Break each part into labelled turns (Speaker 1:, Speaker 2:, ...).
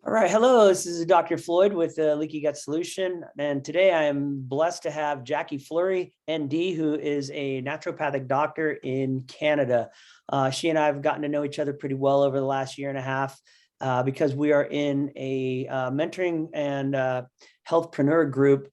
Speaker 1: All right. Hello, this is Dr. Floyd with Leaky Gut Solution. And today I am blessed to have Jacqui Fleury, ND, who is a naturopathic doctor in Canada. She and I have gotten to know each other pretty well over the last year and a half because we are in a mentoring and healthpreneur group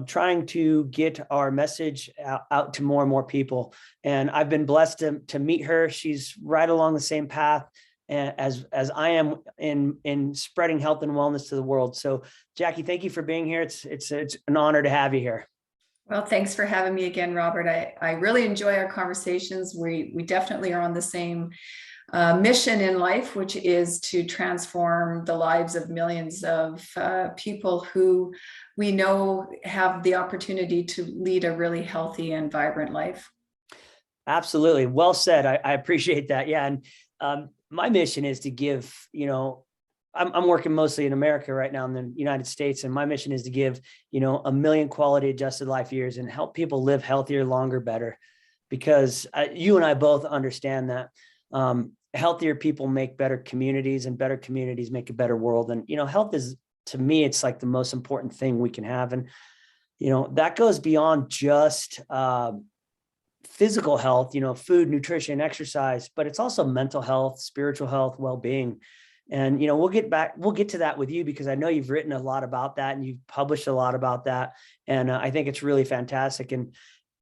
Speaker 1: trying to get our message out to more and more people. And I've been blessed to meet her. She's right along the same path as I am in spreading health and wellness to the world. So, Jacqui, thank you for being here. It's an honor to have you here.
Speaker 2: Well, thanks for having me again, Robert. I really enjoy our conversations. We definitely are on the same mission in life, which is to transform the lives of millions of people who we know have the opportunity to lead a really healthy and vibrant life.
Speaker 1: Absolutely. Well said. I appreciate that. Yeah. And my mission is to give, I'm working mostly in America right now in the United States. And my mission is to give, 1 million quality adjusted life years and help people live healthier, longer, better. Because you and I both understand that healthier people make better communities and better communities make a better world. And, health is, to me, it's like the most important thing we can have. And, that goes beyond just physical health, food, nutrition, exercise, but it's also mental health, spiritual health, well-being. And, we'll get to that with you because I know you've written a lot about that and you've published a lot about that. And I think it's really fantastic. And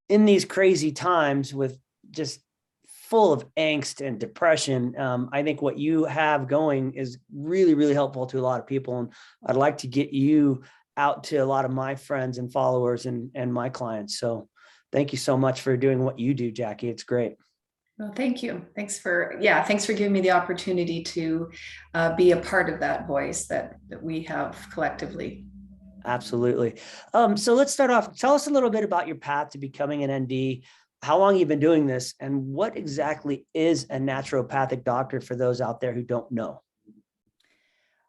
Speaker 1: in these crazy times with just full of angst and depression, I think what you have going is really, really helpful to a lot of people. And I'd like to get you out to a lot of my friends and followers and my clients. So thank you so much for doing what you do, Jacqui. It's great.
Speaker 2: Well, thank you. Thanks for giving me the opportunity to be a part of that voice that we have collectively.
Speaker 1: Absolutely. So let's start off. Tell us a little bit about your path to becoming an ND, how long you've been doing this, and what exactly is a naturopathic doctor for those out there who don't know.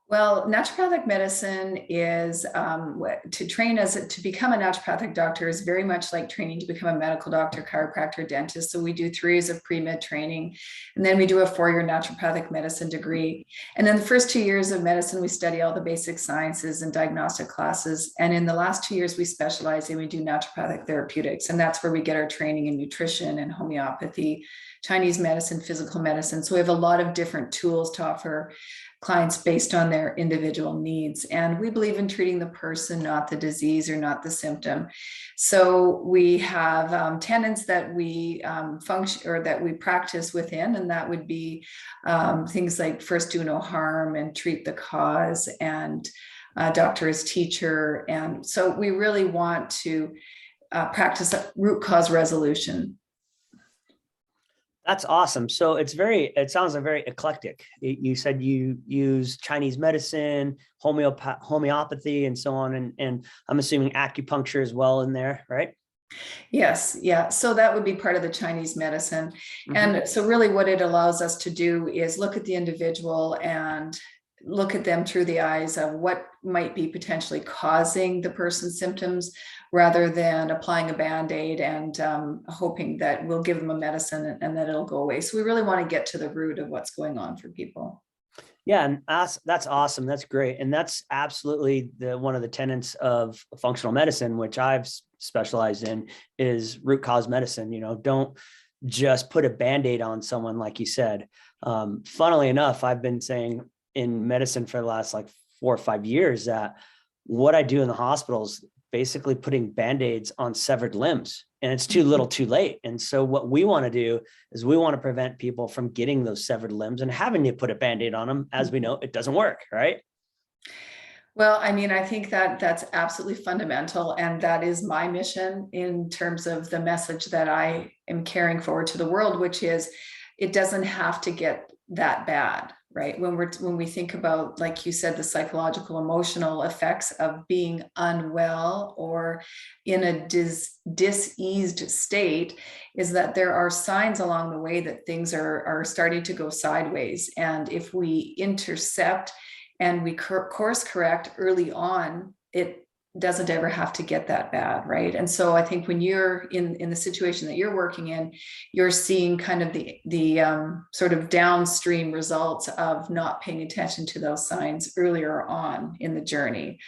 Speaker 2: Well, naturopathic medicine is to become a naturopathic doctor is very much like training to become a medical doctor, chiropractor, dentist. So we do 3 years of pre-med training, and then we do a 4-year naturopathic medicine degree. And then the first 2 years of medicine, we study all the basic sciences and diagnostic classes. And in the last 2 years, we specialize and we do naturopathic therapeutics. And that's where we get our training in nutrition and homeopathy, Chinese medicine, physical medicine. So we have a lot of different tools to offer clients based on their individual needs. And we believe in treating the person, not the disease or not the symptom. So we have tenets that we function or that we practice within, and that would be things like first do no harm and treat the cause and doctor as teacher. And so we really want to practice root cause resolution.
Speaker 1: That's awesome. So it sounds like very eclectic. You said you use Chinese medicine, homeopathy, and so on. And I'm assuming acupuncture as well in there, right?
Speaker 2: Yes, yeah. So that would be part of the Chinese medicine.
Speaker 1: Mm-hmm.
Speaker 2: And so really what it allows us to do is look at the individual and look at them through the eyes of what might be potentially causing the person's symptoms rather than applying a Band-Aid and hoping that we'll give them a medicine and that it'll go away. So we really want to get to the root of what's going on for people.
Speaker 1: Yeah, and that's awesome. That's great. And that's absolutely one of the tenets of functional medicine, which I've specialized in, is root cause medicine. Don't just put a Band-Aid on someone, like you said. Funnily enough, I've been saying in medicine for the last like 4 or 5 years that what I do in the hospital is basically putting Band-Aids on severed limbs, and it's too little too late. And so what we want to do is we want to prevent people from getting those severed limbs and having to put a Band-Aid on them. As we know, it doesn't work, right?
Speaker 2: Well, I mean, I think that that's absolutely fundamental. And that is my mission in terms of the message that I am carrying forward to the world, which is it doesn't have to get that bad, right? When we think about, like you said, the psychological, emotional effects of being unwell or in a diseased state, is that there are signs along the way that things are starting to go sideways. And if we intercept and we course correct early on, it doesn't ever have to get that bad, right? And so I think when you're in the situation that you're working in, you're seeing kind of the sort of downstream results of not paying attention to those signs earlier on in the journey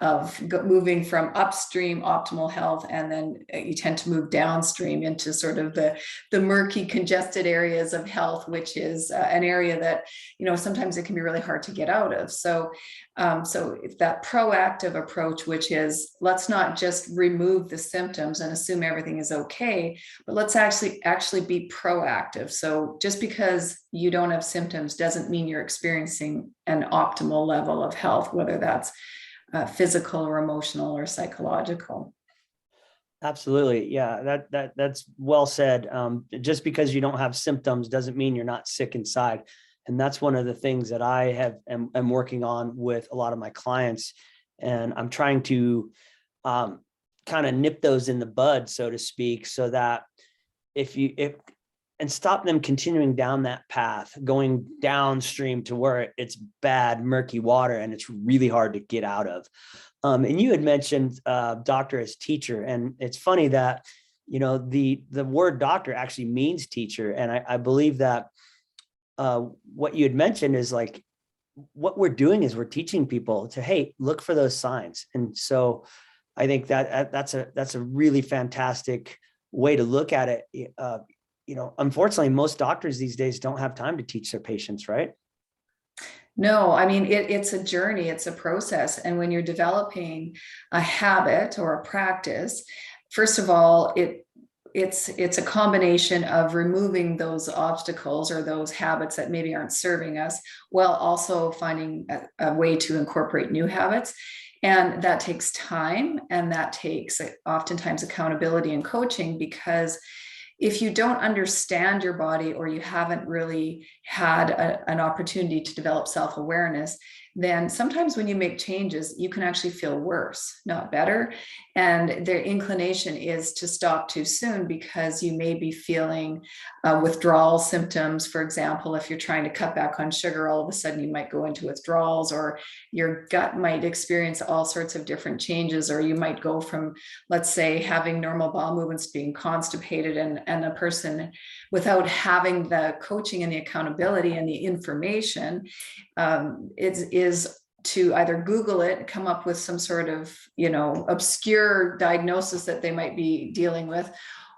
Speaker 2: of moving from upstream optimal health, and then you tend to move downstream into sort of the murky, congested areas of health, which is an area that, you know, sometimes it can be really hard to get out of. So if that proactive approach, which is, let's not just remove the symptoms and assume everything is okay, but let's actually be proactive. So just because you don't have symptoms doesn't mean you're experiencing an optimal level of health, whether that's physical or emotional or psychological.
Speaker 1: Absolutely. Yeah, that's well said. Just because you don't have symptoms doesn't mean you're not sick inside. And that's one of the things that I am working on with a lot of my clients. And I'm trying to kind of nip those in the bud, so to speak, so that and stop them continuing down that path, going downstream to where it's bad, murky water, and it's really hard to get out of. And you had mentioned doctor as teacher, and it's funny that, you know, the word doctor actually means teacher, and I believe that what you had mentioned is like, what we're doing is we're teaching people to, hey, look for those signs. And so I think that that's a really fantastic way to look at it. You know, unfortunately, most doctors these days don't have time to teach their patients, right?
Speaker 2: No, I mean, it's a journey, it's a process. And when you're developing a habit or a practice, first of all, it's a combination of removing those obstacles or those habits that maybe aren't serving us, while also finding a way to incorporate new habits. And that takes time, and that takes oftentimes accountability and coaching, because if you don't understand your body, or you haven't really had an opportunity to develop self-awareness, then sometimes when you make changes, you can actually feel worse, not better. And their inclination is to stop too soon, because you may be feeling withdrawal symptoms. For example, if you're trying to cut back on sugar, all of a sudden you might go into withdrawals, or your gut might experience all sorts of different changes, or you might go from, let's say, having normal bowel movements being constipated, and a person, without having the coaching and the accountability and the information, is to either Google it, come up with some sort of, you know, obscure diagnosis that they might be dealing with,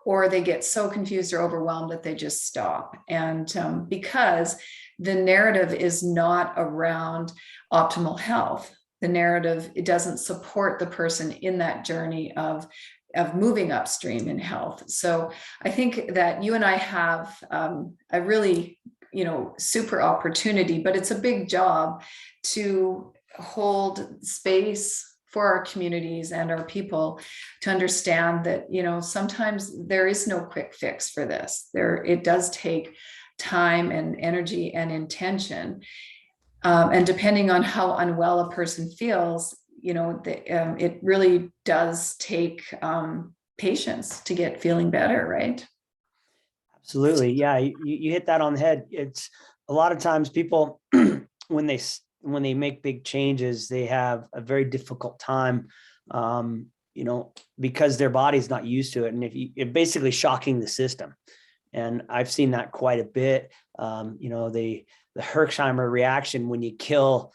Speaker 2: or they get so confused or overwhelmed that they just stop. And because the narrative is not around optimal health, the narrative, it doesn't support the person in that journey of moving upstream in health. So I think that you and I have a really, you know, super opportunity, but it's a big job to hold space for our communities and our people to understand that, you know, sometimes there is no quick fix for this. It does take time and energy and intention. And depending on how unwell a person feels, you know, it really does take patience to get feeling better, right?
Speaker 1: Absolutely. Yeah, you hit that on the head. It's a lot of times people, when they make big changes, they have a very difficult time, you know, because their body's not used to it. And it's basically shocking the system. And I've seen that quite a bit. You know, the Herxheimer reaction, when you kill,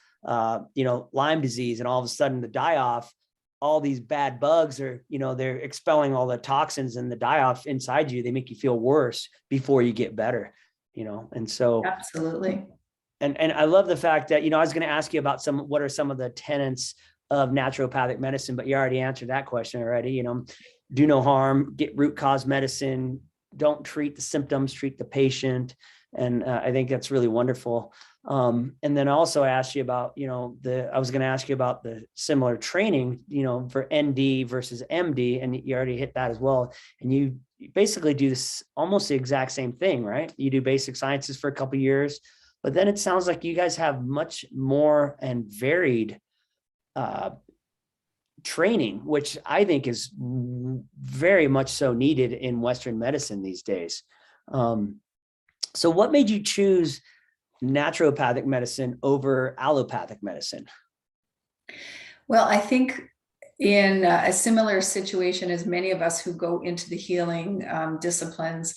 Speaker 1: you know, Lyme disease, and all of a sudden the die-off, all these bad bugs are, you know, they're expelling all the toxins and the die-off inside you. They make you feel worse before you get better, you know? And so,
Speaker 2: Absolutely.
Speaker 1: and I love the fact that, you know, I was going to ask you about what are some of the tenets of naturopathic medicine, but you already answered that question already. You know, do no harm, get root cause medicine, don't treat the symptoms, treat the patient. And I think that's really wonderful. And then also I asked you about, you know, I was going to ask you about the similar training, you know, for ND versus MD, and you already hit that as well. And you basically do this almost the exact same thing, right? You do basic sciences for a couple of years, but then it sounds like you guys have much more and varied training, which I think is very much so needed in Western medicine these days. So what made you choose naturopathic medicine over allopathic medicine?
Speaker 2: Well, I think In a similar situation as many of us who go into the healing disciplines,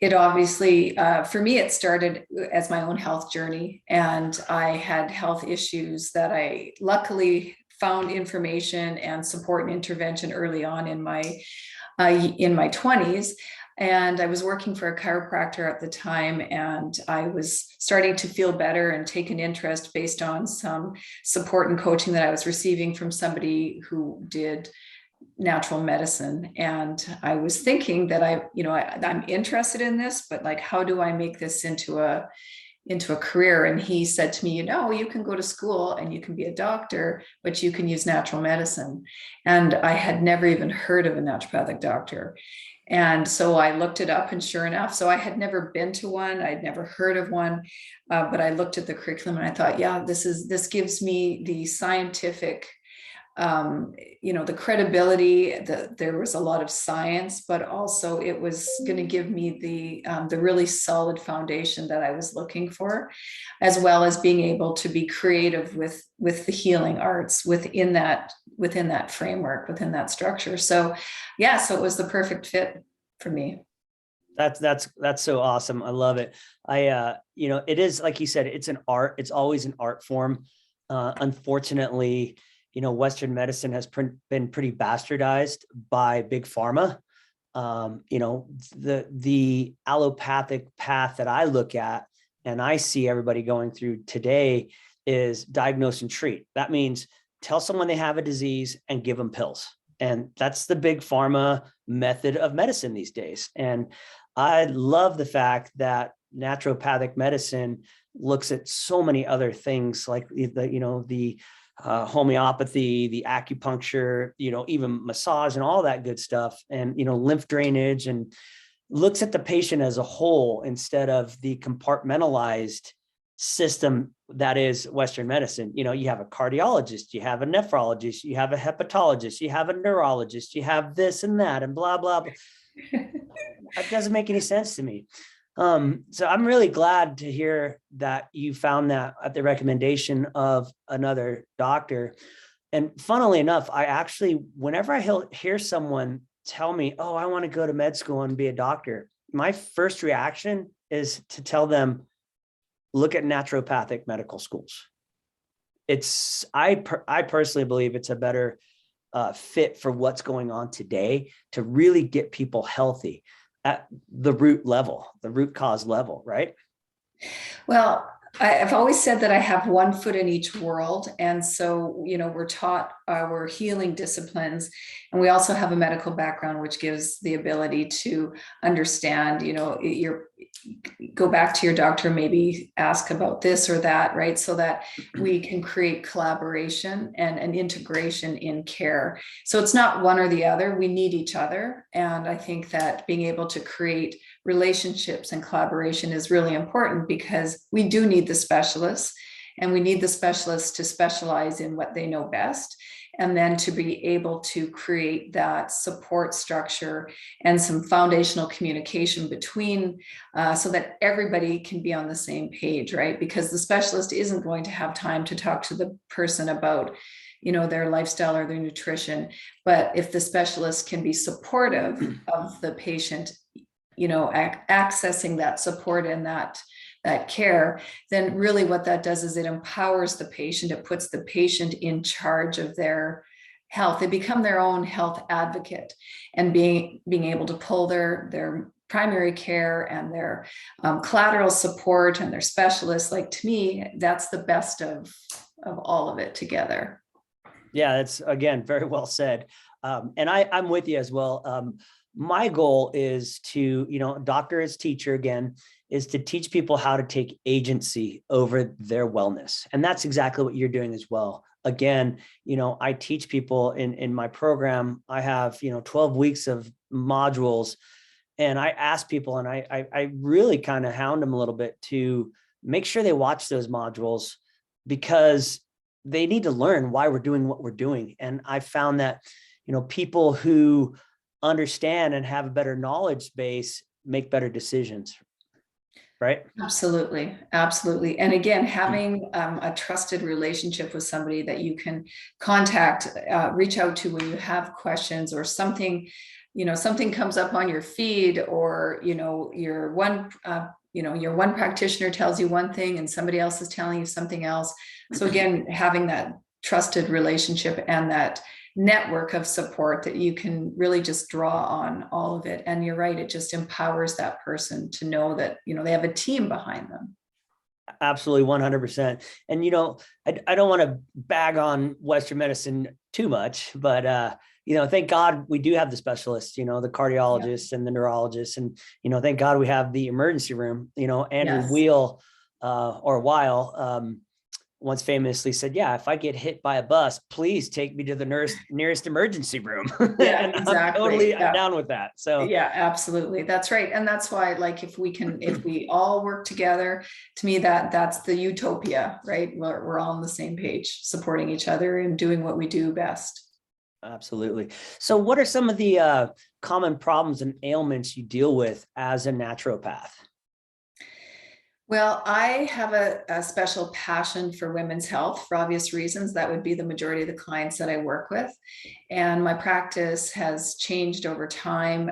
Speaker 2: it obviously, for me, it started as my own health journey. And I had health issues that I luckily found information and support and intervention early on in my 20s. And I was working for a chiropractor at the time, and I was starting to feel better and take an interest based on some support and coaching that I was receiving from somebody who did natural medicine. And I was thinking that I'm interested in this, but like, how do I make this into a career? And he said to me, you can go to school and you can be a doctor, but you can use natural medicine. And I had never even heard of a naturopathic doctor. And so I looked it up, and sure enough, so I had never been to one, I'd never heard of one, but I looked at the curriculum and I thought, yeah, this gives me the scientific, the credibility. There was a lot of science, but also it was going to give me the really solid foundation that I was looking for, as well as being able to be creative with the healing arts within that framework, within that structure. So yeah, so it was the perfect fit for me.
Speaker 1: That's so awesome. I love it. It is, like you said, it's an art. It's always an art form. Unfortunately, Western medicine has been pretty bastardized by big pharma. The allopathic path that I look at and I see everybody going through today is diagnose and treat. That means tell someone they have a disease and give them pills. And that's the big pharma method of medicine these days. And I love the fact that naturopathic medicine looks at so many other things, like the homeopathy, the acupuncture, even massage and all that good stuff, and lymph drainage, and looks at the patient as a whole instead of the compartmentalized system that is Western medicine. You have a cardiologist, you have a nephrologist, you have a hepatologist, you have a neurologist, you have this and that and blah, blah, blah. It doesn't make any sense to me. So I'm really glad to hear that you found that at the recommendation of another doctor. And funnily enough, I actually, whenever I hear someone tell me, oh, I want to go to med school and be a doctor, my first reaction is to tell them, look at naturopathic medical schools. I personally believe it's a better fit for what's going on today to really get people healthy at the root level, the root cause level, right?
Speaker 2: Well, I've always said that I have one foot in each world. And so, we're taught our healing disciplines, and we also have a medical background, which gives the ability to understand, go back to your doctor, maybe ask about this or that, right? So that we can create collaboration and an integration in care. So it's not one or the other, we need each other. And I think that being able to create relationships and collaboration is really important, because we do need the specialists, and we need the specialists to specialize in what they know best, and then to be able to create that support structure and some foundational communication between, so that everybody can be on the same page, right? Because the specialist isn't going to have time to talk to the person about their lifestyle or their nutrition. But if the specialist can be supportive of the patient, accessing that support and that care, then really what that does is it empowers the patient. It puts the patient in charge of their health. They become their own health advocate, and being able to pull their primary care and their collateral support and their specialists. Like, to me, that's the best of all of it together.
Speaker 1: Yeah, that's, again, very well said. And I'm with you as well. My goal is to, doctor as teacher, again, is to teach people how to take agency over their wellness. And that's exactly what you're doing as well. Again, I teach people in my program. I have, 12 weeks of modules, and I ask people, and I really kind of hound them a little bit to make sure they watch those modules, because they need to learn why we're doing what we're doing. And I found that, people who understand and have a better knowledge base make better decisions. right?
Speaker 2: Absolutely, absolutely. And again, having a trusted relationship with somebody that you can contact, reach out to when you have questions or something, something comes up on your feed, or your one practitioner tells you one thing and somebody else is telling you something else. So again, having that trusted relationship and that network of support that you can really just draw on all of it. And you're right, it just empowers that person to know that, they have a team behind them.
Speaker 1: Absolutely, 100%. And I don't want to bag on Western medicine too much, but thank God we do have the specialists, the
Speaker 2: Yeah.
Speaker 1: cardiologists and the neurologists, and thank God we have the emergency room. Andrew
Speaker 2: Yes.
Speaker 1: Weil, or Weil, once famously said, "Yeah, if I get hit by a bus, please take me to the nearest emergency room."
Speaker 2: Yeah,
Speaker 1: And
Speaker 2: exactly.
Speaker 1: I'm
Speaker 2: Yeah.
Speaker 1: down with that. So
Speaker 2: Yeah, absolutely. That's right. And that's why, like, if we all work together, to me, that's the utopia, right? We're all on the same page, supporting each other and doing what we do best.
Speaker 1: absolutely. So what are some of the common problems and ailments you deal with as a naturopath?
Speaker 2: Well, I have a special passion for women's health for obvious reasons. That would be the majority of the clients that I work with. And my practice has changed over time.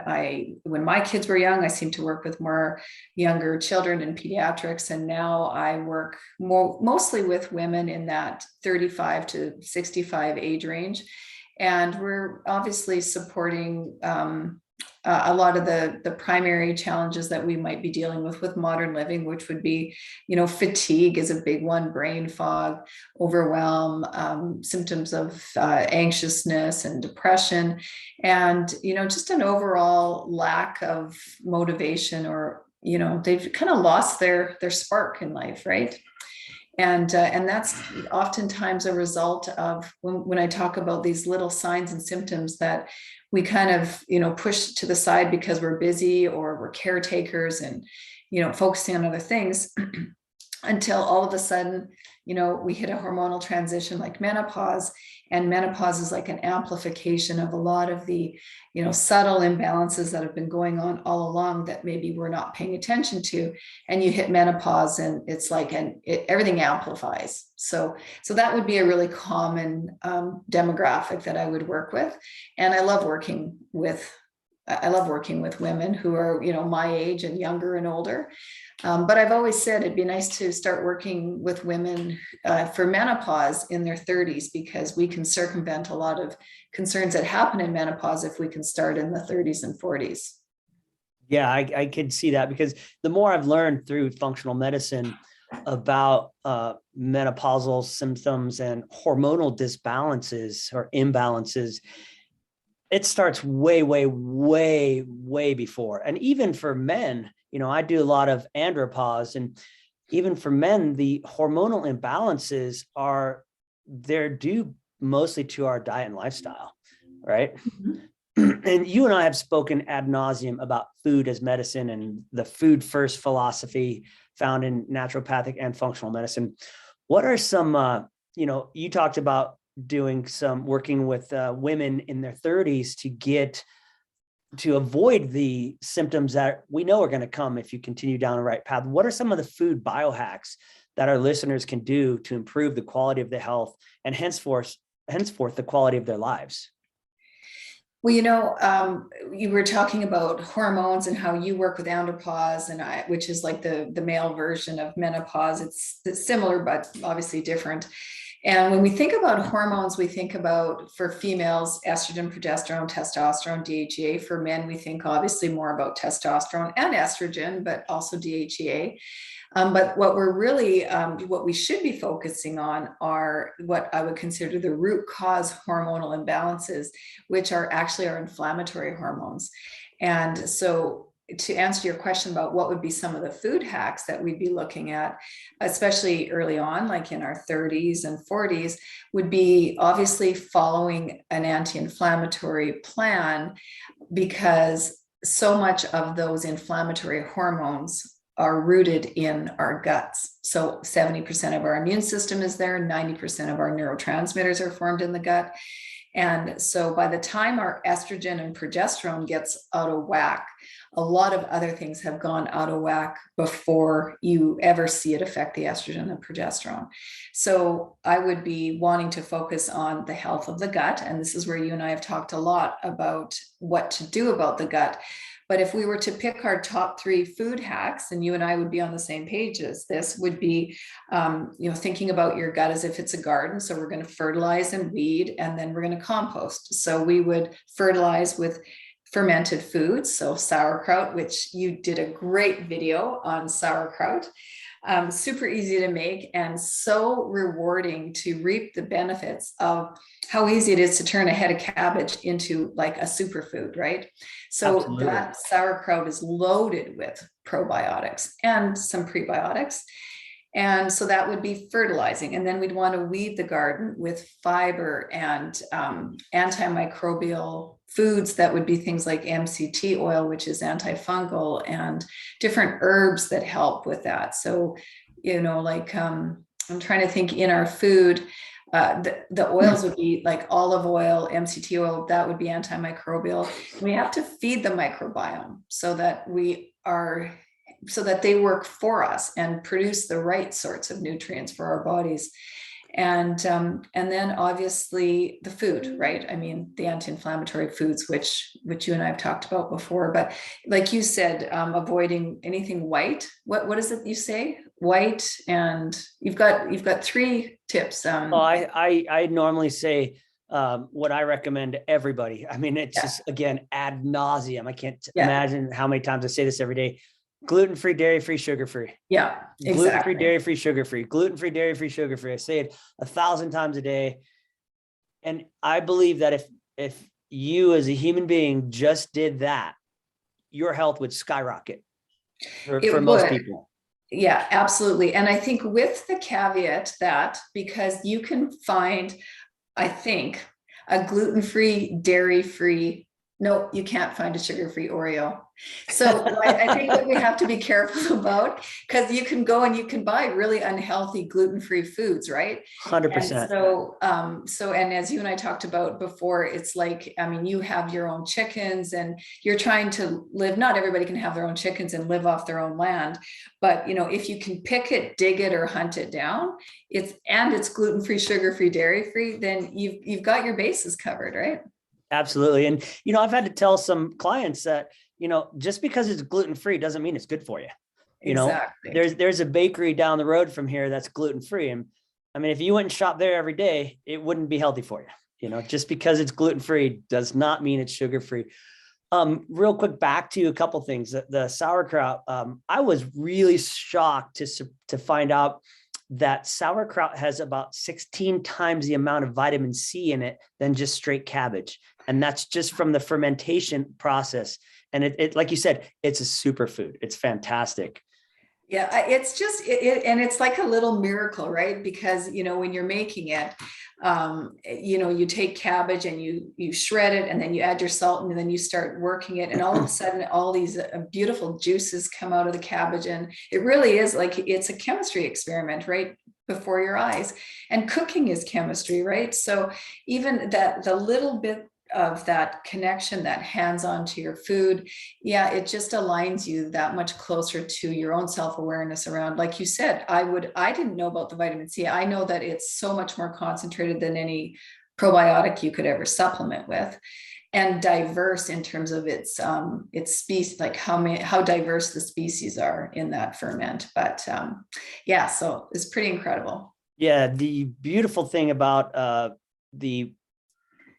Speaker 2: When my kids were young, I seemed to work with more younger children in pediatrics. And now I work mostly with women in that 35 to 65 age range. And we're obviously supporting a lot of the primary challenges that we might be dealing with modern living, which would be, fatigue is a big one, brain fog, overwhelm, symptoms of anxiousness and depression, and, just an overall lack of motivation, or, they've kind of lost their spark in life, right? And that's oftentimes a result of when I talk about these little signs and symptoms that we kind of, push to the side because we're busy or we're caretakers and, focusing on other things until all of a sudden, we hit a hormonal transition like menopause. And menopause is like an amplification of a lot of the, subtle imbalances that have been going on all along that maybe we're not paying attention to. And you hit menopause and it's like, everything amplifies. So that would be a really common demographic that I would work with. And I love working with women who are, my age and younger and older. But I've always said it'd be nice to start working with women for menopause in their 30s, because we can circumvent a lot of concerns that happen in menopause if we can start in the 30s and 40s.
Speaker 1: Yeah, I could see that, because the more I've learned through functional medicine about menopausal symptoms and hormonal disbalances or imbalances, it starts way, way, way, way before. And even for men, I do a lot of andropause, and even for men, the hormonal imbalances they're due mostly to our diet and lifestyle, right? Mm-hmm. And you and I have spoken ad nauseum about food as medicine and the food first philosophy found in naturopathic and functional medicine. What are some, you talked about doing some working with women in their 30s to avoid the symptoms that we know are going to come if you continue down the right path. What are some of the food biohacks that our listeners can do to improve the quality of their health and henceforth the quality of their lives?
Speaker 2: Well, you were talking about hormones and how you work with andropause, which is like the male version of menopause. It's similar, but obviously different. And when we think about hormones, we think about, for females, estrogen, progesterone, testosterone, DHEA. For men, we think obviously more about testosterone and estrogen, but also DHEA. But what we should be focusing on are what I would consider the root cause hormonal imbalances, which are actually our inflammatory hormones. And so, to answer your question about what would be some of the food hacks that we'd be looking at, especially early on, like in our 30s and 40s, would be obviously following an anti-inflammatory plan, because so much of those inflammatory hormones are rooted in our guts. So 70% of our immune system is there, 90% of our neurotransmitters are formed in the gut. And so by the time our estrogen and progesterone gets out of whack, a lot of other things have gone out of whack before you ever see it affect the estrogen and progesterone. So I would be wanting to focus on the health of the gut. And this is where you and I have talked a lot about what to do about the gut. But if we were to pick our top 3 food hacks, and you and I would be on the same page as this, would be, thinking about your gut as if it's a garden. So we're going to fertilize and weed, and then we're going to compost. So we would fertilize with fermented foods. So sauerkraut, which you did a great video on sauerkraut. Super easy to make and so rewarding to reap the benefits of how easy it is to turn a head of cabbage into like a superfood, right? So
Speaker 1: Absolutely.
Speaker 2: that sauerkraut is loaded with probiotics and some prebiotics. And so that would be fertilizing. And then we'd want to weed the garden with fiber and antimicrobial foods. That would be things like MCT oil, which is antifungal, and different herbs that help with that. So, I'm trying to think in our food, the oils would be like olive oil, MCT oil, that would be antimicrobial. We have to feed the microbiome so that they work for us and produce the right sorts of nutrients for our bodies. And then obviously the food, right? I mean, the anti-inflammatory foods, which you and I have talked about before, but like you said, avoiding anything white. What is it you say? White, and you've got 3 tips.
Speaker 1: I normally say what I recommend to everybody. I mean, it's just, again, ad nauseum. I can't imagine how many times I say this every day. Gluten-free, dairy-free, sugar-free.
Speaker 2: Yeah, exactly.
Speaker 1: Gluten-free, dairy-free, sugar-free. Gluten-free, dairy-free, sugar-free. I say it 1,000 times a day. And I believe that if you as a human being just did that, your health would skyrocket for most people.
Speaker 2: Yeah, absolutely. And I think with the caveat that because you can find, I think, a gluten-free, dairy-free, no, you can't find a sugar-free Oreo. So I think that we have to be careful about, because you can go and you can buy really unhealthy gluten-free foods, right?
Speaker 1: 100%.
Speaker 2: And as you and I talked about before, it's like, I mean, you have your own chickens and you're trying to live, not everybody can have their own chickens and live off their own land, but if you can pick it, dig it, or hunt it down, it's gluten-free, sugar-free, dairy-free, then you've got your bases covered, right?
Speaker 1: Absolutely. And, I've had to tell some clients that, just because it's gluten-free doesn't mean it's good for you.
Speaker 2: Exactly.
Speaker 1: There's a bakery down the road from here that's gluten-free. And I mean, if you went and shopped there every day, it wouldn't be healthy for you. Just because it's gluten-free does not mean it's sugar-free. Real quick, back to a couple things. The sauerkraut, I was really shocked to find out that sauerkraut has about 16 times the amount of vitamin C in it than just straight cabbage. And that's just from the fermentation process. And it like you said, it's a superfood. It's fantastic.
Speaker 2: Yeah, it's just, and it's like a little miracle, right? Because, when you're making it, you take cabbage and you shred it, and then you add your salt, and then you start working it. And all of a sudden, all these beautiful juices come out of the cabbage. And it really is like, it's a chemistry experiment, right? Before your eyes. And cooking is chemistry, right? So even the little bit of that connection, that hands-on to your food, it just aligns you that much closer to your own self-awareness around, like you said, I didn't know about the vitamin C. I know that it's so much more concentrated than any probiotic you could ever supplement with, and diverse in terms of its species, like how diverse the species are in that ferment. But so it's pretty incredible.
Speaker 1: Yeah, the beautiful thing about the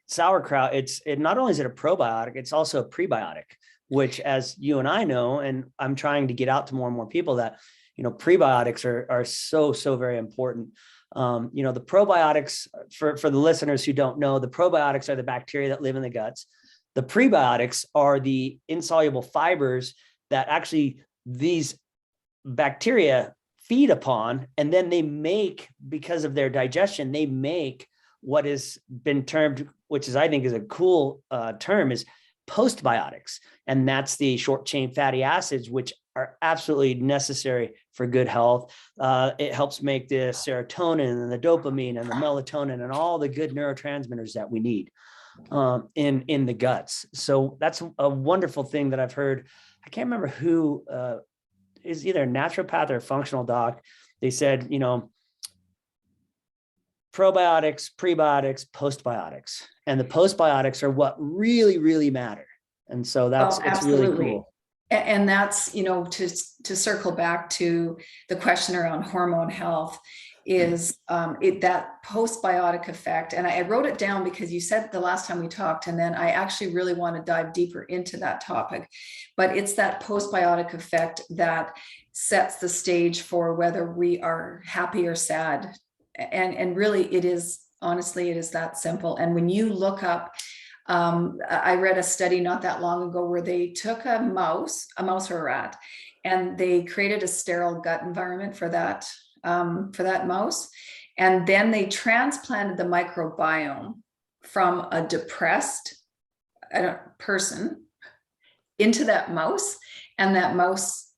Speaker 1: sauerkraut, it not only is it a probiotic, it's also a prebiotic, which, as you and I know, and I'm trying to get out to more and more people, that prebiotics are so very important. The probiotics, for the listeners who don't know, the probiotics are the bacteria that live in the guts. The prebiotics are the insoluble fibers that actually these bacteria feed upon, and then they make, because of their digestion, they make what has been termed, which is, I think, is a cool term, is postbiotics. And that's the short chain fatty acids, which are absolutely necessary for good health. It helps make the serotonin and the dopamine and the melatonin and all the good neurotransmitters that we need in the guts. So that's a wonderful thing that I've heard. I can't remember who is either a naturopath or a functional doc. They said, probiotics, prebiotics, postbiotics, and the postbiotics are what really, really matter. And so it's really cool.
Speaker 2: And that's, to circle back to the question around hormone health is that postbiotic effect. And I wrote it down because you said the last time we talked, and then I actually really want to dive deeper into that topic. But it's that postbiotic effect that sets the stage for whether we are happy or sad. And really it is that simple. And when you look up, I read a study not that long ago where they took a mouse or a rat, and they created a sterile gut environment for that mouse. And then they transplanted the microbiome from a depressed person into that mouse, and that mouse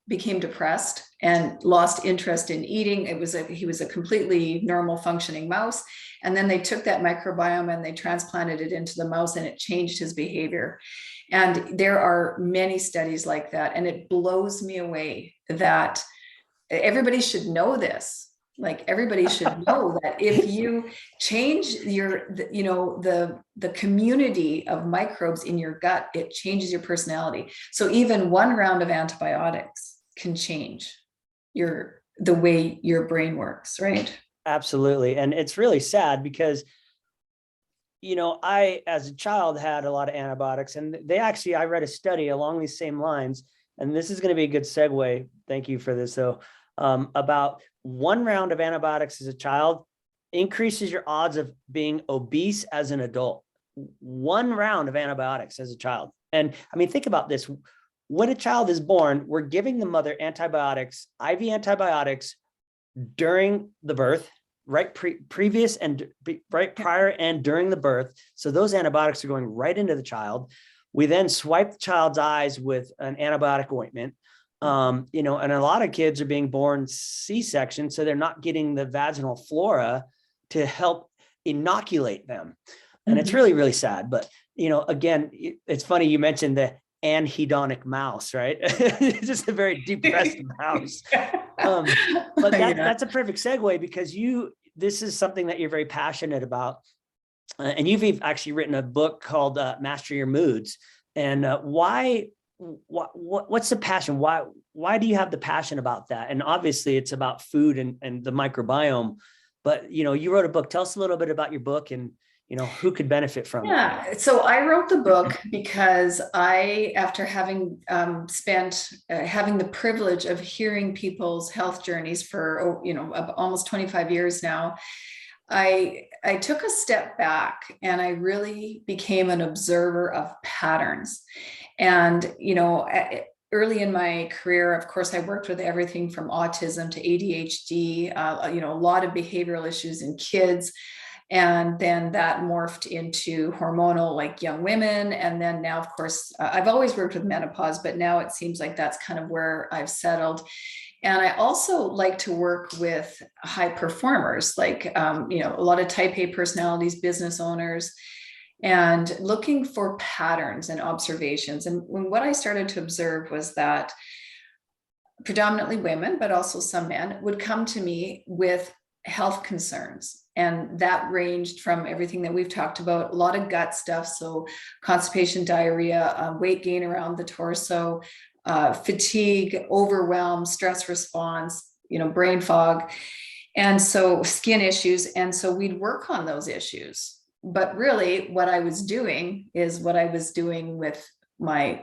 Speaker 2: became depressed and lost interest in eating. He was a completely normal functioning mouse. And then they took that microbiome and they transplanted it into the mouse, and it changed his behavior. And there are many studies like that. And it blows me away that everybody should know this. Like, everybody should know that if you change the community of microbes in your gut, it changes your personality. So even one round of antibiotics can change the way your brain works, right?
Speaker 1: Absolutely. And it's really sad because, I, as a child, had a lot of antibiotics, and I read a study along these same lines, and this is going to be a good segue. Thank you for this, though. About one round of antibiotics as a child increases your odds of being obese as an adult. One round of antibiotics as a child. And I mean, think about this. When a child is born, we're giving the mother antibiotics, IV antibiotics, during the birth, right? Previous and right prior and during the birth. So those antibiotics are going right into the child. We then swipe the child's eyes with an antibiotic ointment. And a lot of kids are being born C-section, so they're not getting the vaginal flora to help inoculate them. And it's really, really sad. But, again, it's funny you mentioned the anhedonic mouse, right? It's just a very depressed mouse. But that's a perfect segue, because this is something that you're very passionate about. And you've actually written a book called Master Your Moods. And what's the passion? Why do you have the passion about that? And obviously it's about food and the microbiome, but you wrote a book. Tell us a little bit about your book and who could benefit from it.
Speaker 2: Yeah. So I wrote the book because after having spent having the privilege of hearing people's health journeys for almost 25 years now, I took a step back and I really became an observer of patterns. And early in my career, of course, I worked with everything from autism to ADHD, a lot of behavioral issues in kids. And then that morphed into hormonal, like young women. And then now, of course, I've always worked with menopause, but now it seems like that's kind of where I've settled. And I also like to work with high performers, like, a lot of type A personalities, business owners, and looking for patterns and observations. And what I started to observe was that predominantly women, but also some men, would come to me with health concerns. And that ranged from everything that we've talked about, a lot of gut stuff. So constipation, diarrhea, weight gain around the torso, fatigue, overwhelm, stress response, brain fog. And so skin issues. And so we'd work on those issues. But really what I was doing is what I was doing with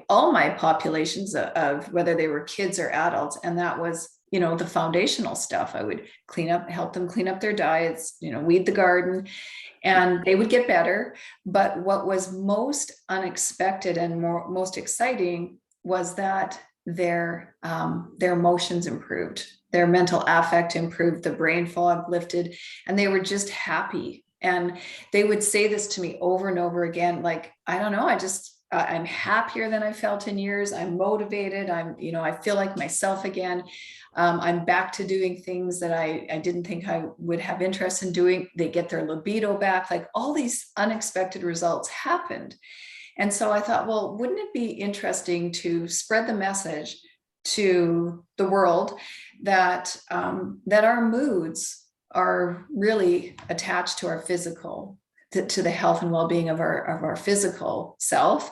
Speaker 2: all my populations of whether they were kids or adults. And that was the foundational stuff. I would help them clean up their diets, weed the garden, and they would get better. But what was most unexpected and most exciting was that their emotions improved, their mental affect improved, the brain fog lifted, and they were just happy. And they would say this to me over and over again, like, I don't know, I'm happier than I felt in years. I'm motivated. I feel like myself again. I'm back to doing things that I didn't think I would have interest in doing. They get their libido back. Like all these unexpected results happened. And so I thought, well, wouldn't it be interesting to spread the message to the world that that our moods are really attached to our physical, to the health and well-being of our physical self,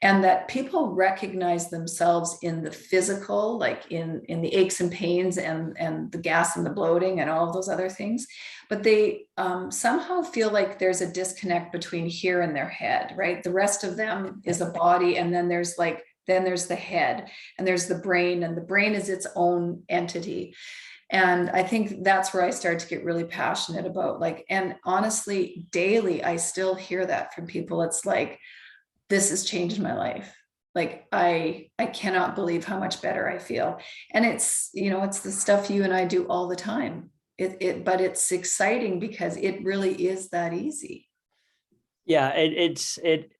Speaker 2: and that people recognize themselves in the physical, like in the aches and pains and the gas and the bloating and all of those other things, but they somehow feel like there's a disconnect between here and their head, right? The rest of them is a body, and then there's the head, and there's the brain, and the brain is its own entity. And I think that's where I started to get really passionate about, like, and honestly, daily, I still hear that from people. It's like, this has changed my life. Like, I cannot believe how much better I feel. And it's, it's the stuff you and I do all the time. But it's exciting because it really is that easy.
Speaker 1: Yeah, it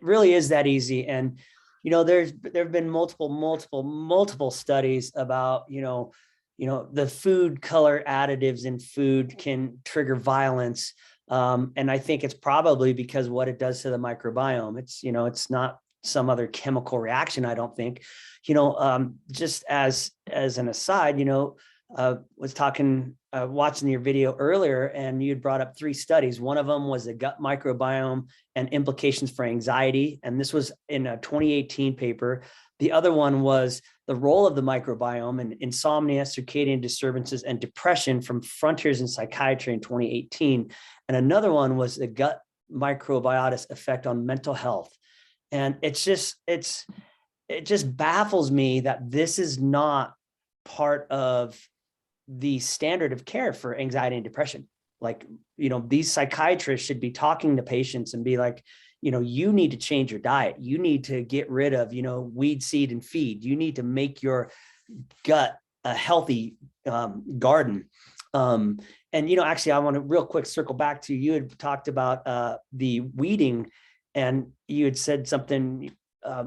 Speaker 1: really is that easy. And, there've been multiple studies about, the food color additives in food can trigger violence. And I think it's probably because what it does to the microbiome. It's not some other chemical reaction, I don't think. Just as an aside, was watching your video earlier, and you had brought up 3 studies. One of them was the gut microbiome and implications for anxiety. And this was in a 2018 paper. The other one was the role of the microbiome in insomnia, circadian disturbances, and depression from Frontiers in Psychiatry in 2018. And another one was the gut microbiotis effect on mental health. And it just baffles me that this is not part of the standard of care for anxiety and depression. Like, these psychiatrists should be talking to patients and be like, you need to change your diet. You need to get rid of, weed, seed, and feed. You need to make your gut a healthy garden. And, actually, I want to real quick circle back to, you had talked about the weeding, and you had said something.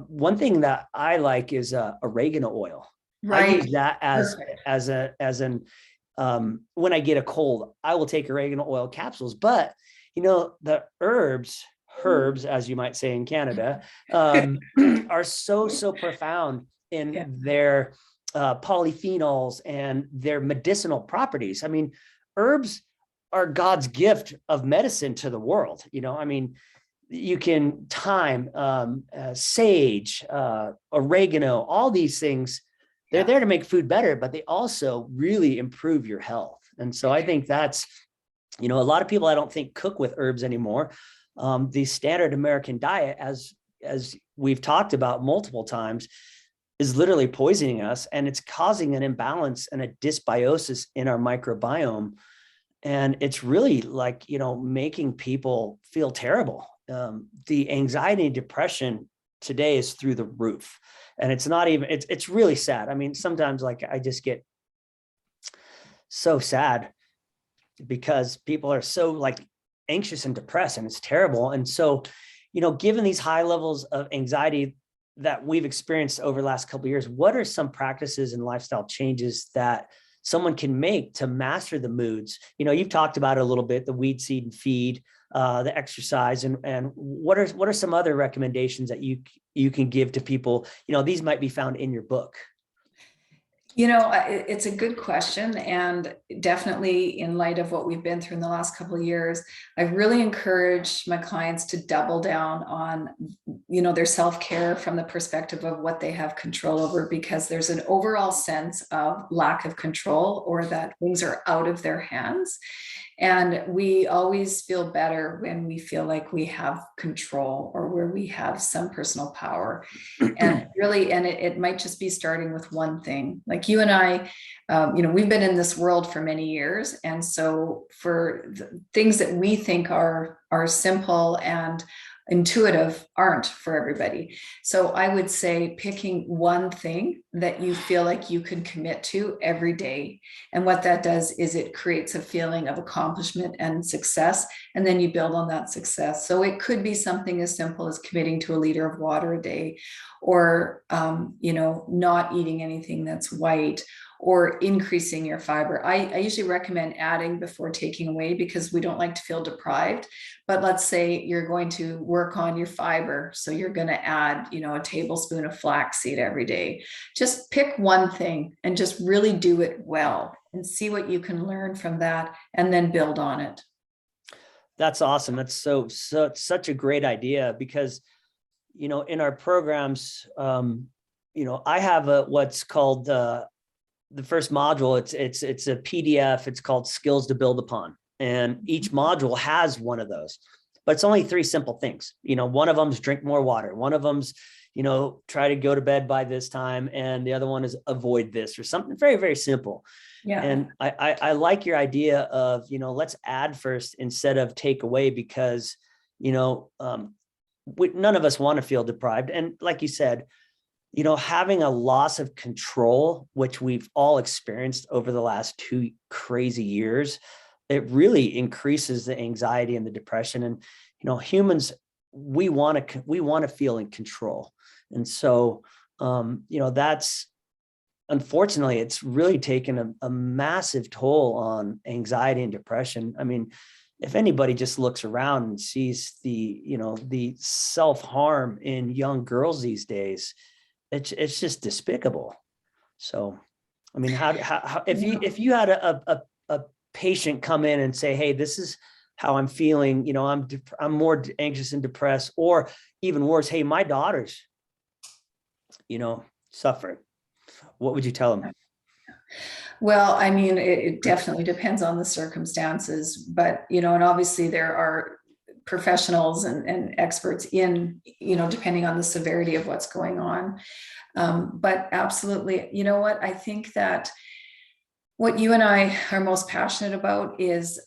Speaker 1: One thing that I like is oregano oil.
Speaker 2: Right.
Speaker 1: I use that when I get a cold, I will take oregano oil capsules. But the herbs, as you might say in Canada, are so profound in their polyphenols and their medicinal properties. I mean, herbs are God's gift of medicine to the world. You can thyme, sage, oregano, all these things. They're there to make food better, but they also really improve your health. And so I think that's, a lot of people I don't think cook with herbs anymore. The standard American diet, as we've talked about multiple times, is literally poisoning us, and it's causing an imbalance and a dysbiosis in our microbiome. And it's really like, making people feel terrible. The anxiety and depression today is through the roof. And it's not even, it's really sad. I mean, sometimes like I just get so sad because people are so like anxious and depressed, and it's terrible. And so, given these high levels of anxiety that we've experienced over the last couple of years, what are some practices and lifestyle changes that someone can make to master the moods? You've talked about it a little bit, the weed, seed, and feed, the exercise, and what are some other recommendations that you can give to people? These might be found in your book.
Speaker 2: It's a good question. And definitely in light of what we've been through in the last couple of years, I really encourage my clients to double down on, their self-care from the perspective of what they have control over, because there's an overall sense of lack of control, or that things are out of their hands. And we always feel better when we feel like we have control, or where we have some personal power. And really, it might just be starting with one thing. Like you and I, we've been in this world for many years. And so for the things that we think are simple and intuitive aren't for everybody. So I would say picking one thing that you feel like you can commit to every day. And what that does is it creates a feeling of accomplishment and success, and then you build on that success. So it could be something as simple as committing to a liter of water a day, or not eating anything that's white, or increasing your fiber. I usually recommend adding before taking away, because we don't like to feel deprived. But let's say you're going to work on your fiber, so you're going to add, a tablespoon of flaxseed every day. Just pick one thing and just really do it well, and see what you can learn from that, and then build on it.
Speaker 1: That's awesome. That's such a great idea, because, in our programs, I have what's called the first module. It's a PDF. It's called Skills to Build Upon. And each module has one of those, but it's only 3 simple things. One of them is drink more water. One of them's, try to go to bed by this time. And the other one is avoid this, or something very, very simple.
Speaker 2: Yeah.
Speaker 1: And I like your idea of, let's add first instead of take away, because, none of us want to feel deprived. And like you said, having a loss of control, which we've all experienced over the last 2 crazy years, it really increases the anxiety and the depression. And, humans, we want to feel in control. And so, that's, unfortunately, it's really taken a massive toll on anxiety and depression. I mean, if anybody just looks around and sees the self-harm in young girls these days, it's just despicable. So, I mean, how if you had a patient come in and say, hey, this is how I'm feeling, I'm more anxious and depressed, or even worse, hey, my daughter's, suffering, what would you tell them?
Speaker 2: Well, I mean, it definitely depends on the circumstances, but, and obviously there are professionals and experts in, depending on the severity of what's going on. But absolutely, what I think that what you and I are most passionate about is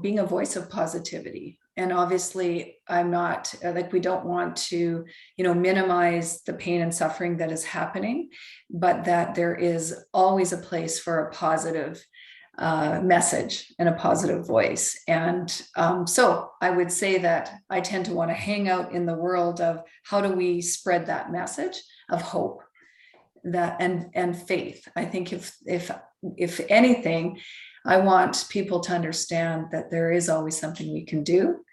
Speaker 2: being a voice of positivity. And obviously, I'm not we don't want to, minimize the pain and suffering that is happening, but that there is always a place for a positive message and a positive voice. And so I would say that I tend to want to hang out in the world of how do we spread that message of hope, that and faith. I think if anything, I want people to understand that there is always something we can do,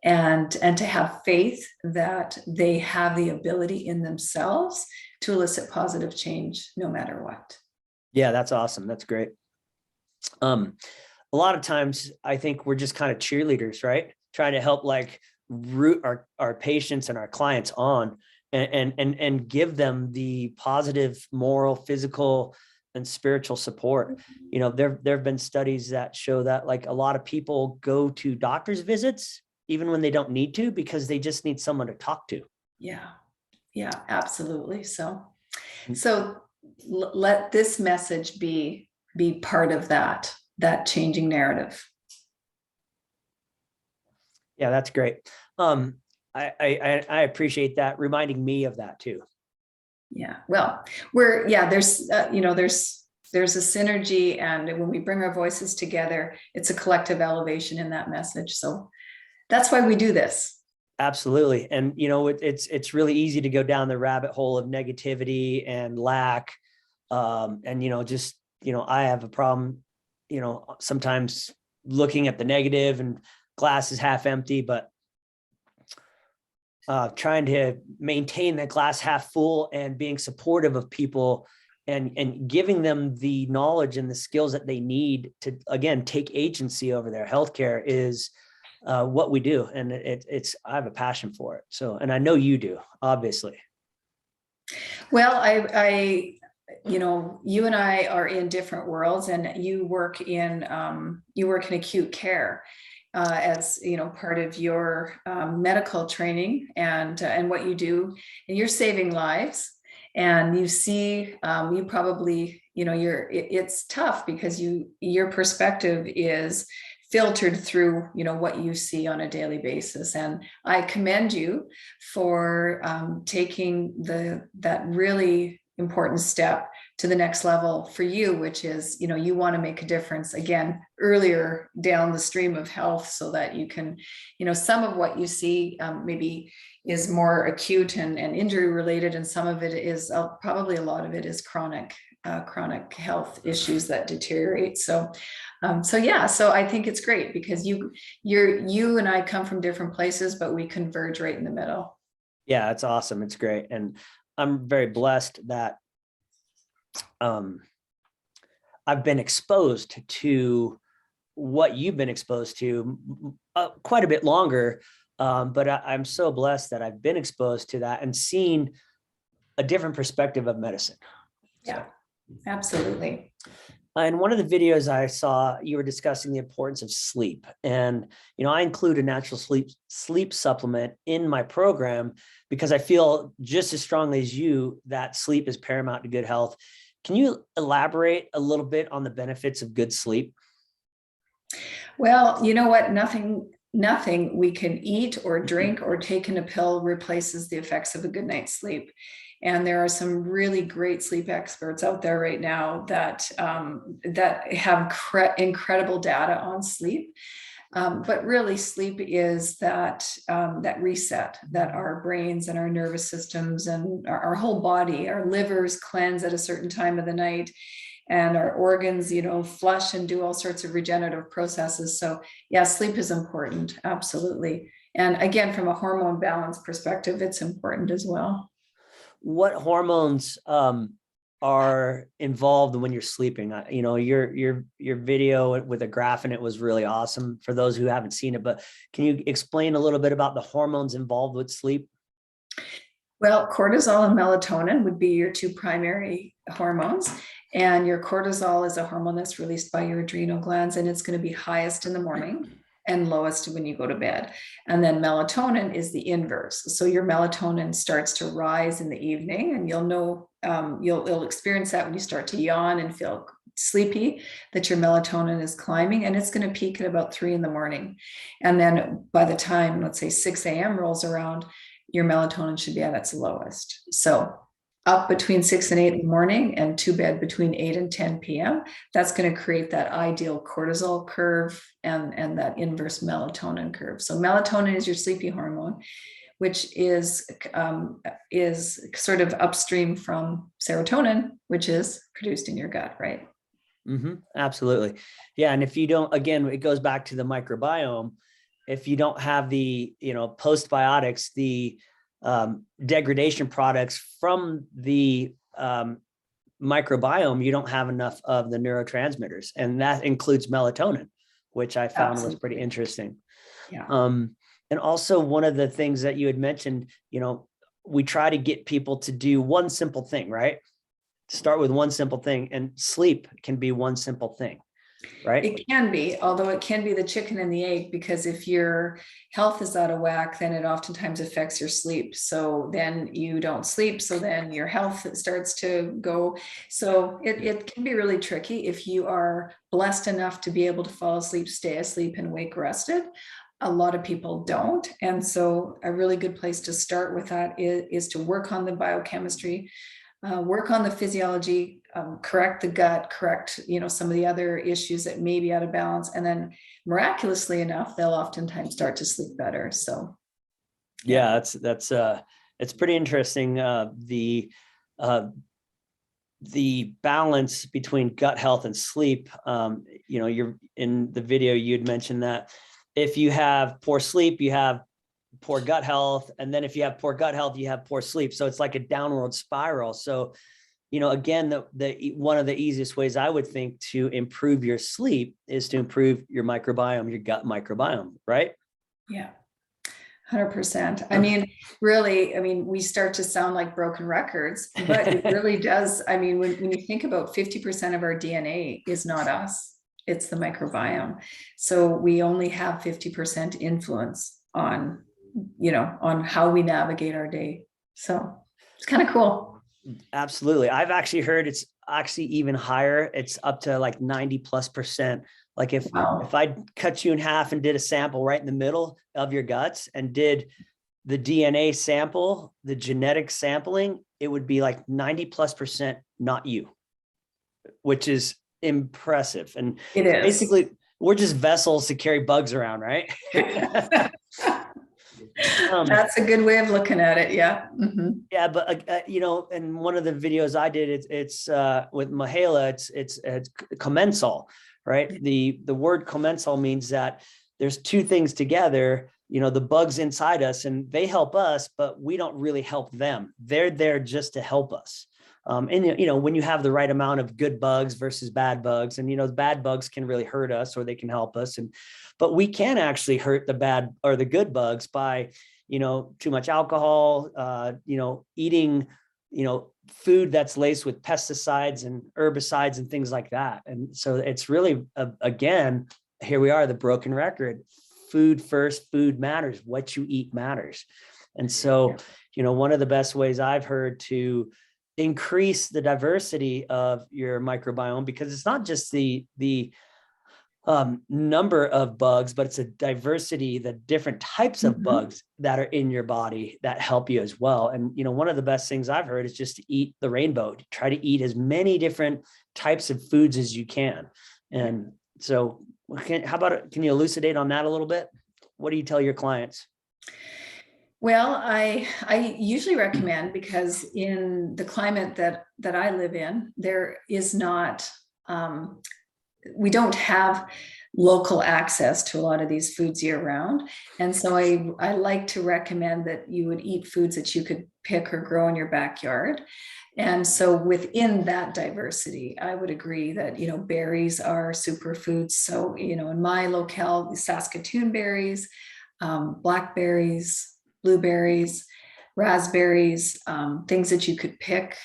Speaker 2: and to have faith that they have the ability in themselves to elicit positive change no matter what.
Speaker 1: Yeah, that's awesome. That's great. A lot of times I think we're just kind of cheerleaders, right? Trying to help root our patients and our clients on, and give them the positive moral, physical, and spiritual support. There have been studies that show that a lot of people go to doctor's visits even when they don't need to, because they just need someone to talk to.
Speaker 2: Yeah, absolutely. So let this message be part of that changing narrative.
Speaker 1: Yeah, that's great. I appreciate that, reminding me of that too.
Speaker 2: Yeah, well, there's a synergy, and when we bring our voices together, it's a collective elevation in that message. So that's why we do this.
Speaker 1: Absolutely. And, it's really easy to go down the rabbit hole of negativity and lack. And, I have a problem, sometimes looking at the negative and glass is half empty, but trying to maintain the glass half full and being supportive of people, and giving them the knowledge and the skills that they need to, again, take agency over their healthcare is what we do. And I have a passion for it. So, and I know you do, obviously.
Speaker 2: Well, you and I are in different worlds, and you work in acute care as part of your medical training and what you do, and you're saving lives. And you see, you probably, it's tough because your perspective is filtered through, what you see on a daily basis. And I commend you for taking that really important step to the next level for you, which is, you want to make a difference again earlier down the stream of health, so that you can, some of what you see maybe is more acute and injury related, and some of it is probably a lot of it is chronic health issues that deteriorate. So I think it's great because you and I come from different places, but we converge right in the middle.
Speaker 1: Yeah, it's awesome. It's great. And I'm very blessed that I've been exposed to what you've been exposed to quite a bit longer. But I'm so blessed that I've been exposed to that and seen a different perspective of medicine.
Speaker 2: Yeah, absolutely.
Speaker 1: In one of the videos I saw, you were discussing the importance of sleep. And, I include a natural sleep supplement in my program because I feel just as strongly as you that sleep is paramount to good health. Can you elaborate a little bit on the benefits of good sleep?
Speaker 2: Well, you know what? Nothing we can eat or drink or take in a pill replaces the effects of a good night's sleep. And there are some really great sleep experts out there right now that have incredible data on sleep. But really, sleep is that reset that our brains and our nervous systems and our whole body, our livers cleanse at a certain time of the night, and our organs, flush and do all sorts of regenerative processes. So yeah, sleep is important, absolutely. And again, from a hormone balance perspective, it's important as well.
Speaker 1: What hormones are involved when you're sleeping? Your video with a graph in it was really awesome for those who haven't seen it, but can you explain a little bit about the hormones involved with sleep?
Speaker 2: Well, cortisol and melatonin would be your two primary hormones. And your cortisol is a hormone that's released by your adrenal glands, and it's going to be highest in the morning and lowest when you go to bed. And then melatonin is the inverse. So your melatonin starts to rise in the evening, and you'll know, you'll experience that when you start to yawn and feel sleepy, that your melatonin is climbing, and it's going to peak at about 3 a.m. And then by the time, let's say 6 a.m. rolls around, your melatonin should be at its lowest. So up between 6 and 8 in the morning and to bed between 8 and 10 p.m. That's going to create that ideal cortisol curve and that inverse melatonin curve. So melatonin is your sleepy hormone, which is sort of upstream from serotonin, which is produced in your gut, right?
Speaker 1: Mm-hmm. Absolutely. Yeah. And if you don't, again, it goes back to the microbiome. If you don't have the, postbiotics, the degradation products from the microbiome, you don't have enough of the neurotransmitters, and that includes melatonin, which I found was pretty interesting.
Speaker 2: Yeah.
Speaker 1: And also one of the things that you had mentioned, we try to get people to do one simple thing, right? Start with one simple thing, and sleep can be one simple thing. Right?
Speaker 2: It can be, although it can be the chicken and the egg, because if your health is out of whack, then it oftentimes affects your sleep. So then you don't sleep. So then your health starts to go. So it can be really tricky. If you are blessed enough to be able to fall asleep, stay asleep, and wake rested, a lot of people don't. And so a really good place to start with that is to work on the biochemistry, work on the physiology, correct the gut, correct, some of the other issues that may be out of balance. And then miraculously enough, they'll oftentimes start to sleep better. So.
Speaker 1: Yeah, it's pretty interesting. The balance between gut health and sleep, you're in the video, you'd mentioned that if you have poor sleep, you have poor gut health. And then if you have poor gut health, you have poor sleep. So it's like a downward spiral. So, again, the one of the easiest ways I would think to improve your sleep is to improve your microbiome, your gut microbiome, right?
Speaker 2: Yeah, 100%. I mean, really, we start to sound like broken records, but it really does. I mean, when you think about 50% of our DNA is not us, it's the microbiome. So we only have 50% influence on how we navigate our day. So it's kind of cool.
Speaker 1: Absolutely. I've actually heard it's actually even higher. It's up to like 90+% Like if
Speaker 2: Wow.
Speaker 1: I cut you in half and did a sample right in the middle of your guts and did the DNA sample, the genetic sampling, it would be like 90+% not you, which is impressive. And
Speaker 2: It is.
Speaker 1: basically, we're just vessels to carry bugs around, right?
Speaker 2: That's a good way of looking at it. Yeah. Mhm.
Speaker 1: Yeah, but you know, and one of the videos I did, it's with Mahala, it's commensal, right? The word commensal means that there's two things together. You know, the bugs inside us, and they help us, but we don't really help them. They're there just to help us. And you know, when you have the right amount of good bugs versus bad bugs, and you know, the bad bugs can really hurt us, or they can help us, and but we can actually hurt the bad or the good bugs by, you know, too much alcohol, you know, eating, you know, food that's laced with pesticides and herbicides and things like that. And so it's really, again, here we are, the broken record. Food first, food matters. What you eat matters. And so, you know, one of the best ways I've heard to increase the diversity of your microbiome, because it's not just the number of bugs, but it's a diversity, the different types of bugs that are in your body that help you as well. And, you know, one of the best things I've heard is just to eat the rainbow, try to eat as many different types of foods as you can. And so how about, can you elucidate on that a little bit? What do you tell your clients?
Speaker 2: Well, I usually recommend, because in the climate that I live in, there is not, we don't have local access to a lot of these foods year round. And so I like to recommend that you would eat foods that you could pick or grow in your backyard. And so within that diversity, I would agree that, you know, berries are superfoods. So, you know, in my locale, the Saskatoon berries, blackberries, blueberries, raspberries, things that you could pick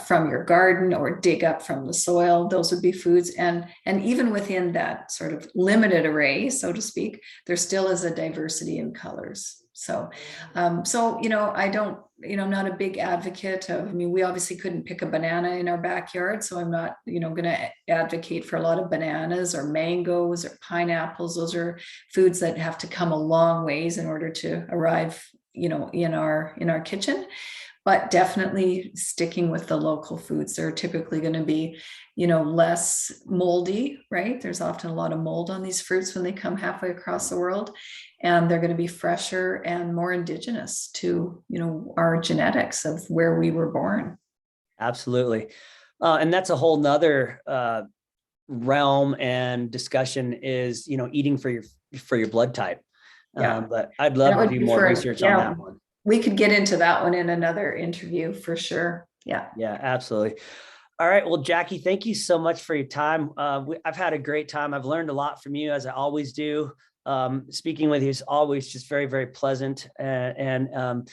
Speaker 2: from your garden or dig up from the soil. Those would be foods. And even within that sort of limited array, so to speak, there still is a diversity in colors. So, you know, I don't, you know, I'm not a big advocate of, I mean, we obviously couldn't pick a banana in our backyard. So I'm not, you know, going to advocate for a lot of bananas or mangoes or pineapples. Those are foods that have to come a long ways in order to arrive, you know, in our kitchen. But definitely sticking with the local foods. They're typically going to be, you know, less moldy, right? There's often a lot of mold on these fruits when they come halfway across the world, and they're going to be fresher and more indigenous to, you know, our genetics of where we were born.
Speaker 1: Absolutely. And that's a whole nother realm and discussion is, you know, eating for your blood type.
Speaker 2: Yeah.
Speaker 1: But I'd love to do more research on that one.
Speaker 2: We could get into that one in another interview for sure. Yeah.
Speaker 1: Yeah, absolutely. All right. Well, Jacqui, thank you so much for your time. I've had a great time. I've learned a lot from you, as I always do. Speaking with you is always just very, very pleasant. And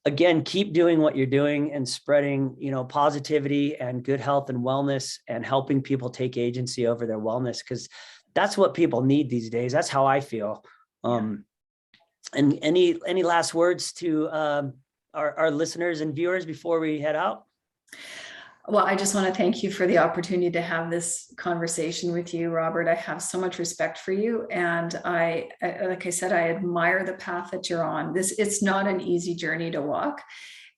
Speaker 1: again, keep doing what you're doing and spreading, you know, positivity and good health and wellness, and helping people take agency over their wellness, because that's what people need these days. That's how I feel. And any last words to our listeners and viewers before we head out?
Speaker 2: Well, I just want to thank you for the opportunity to have this conversation with you, Robert. I have so much respect for you. And I like I said, I admire the path that you're on. It's not an easy journey to walk.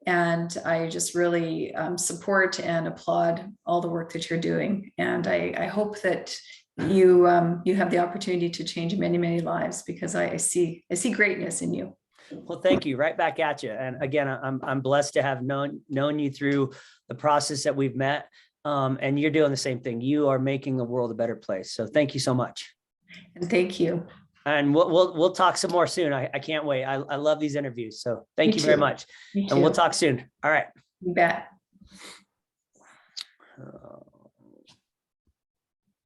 Speaker 2: And I just really support and applaud all the work that you're doing. And I hope that you have the opportunity to change many, many lives, because I see greatness in you.
Speaker 1: Well, thank you. Right back at you. And again, I'm blessed to have known you through the process that we've met. And you're doing the same thing. You are making the world a better place. So thank you so much.
Speaker 2: And thank you.
Speaker 1: And we'll talk some more soon. I can't wait. I love these interviews. So thank you very much. And we'll talk soon. All right.
Speaker 2: You bet.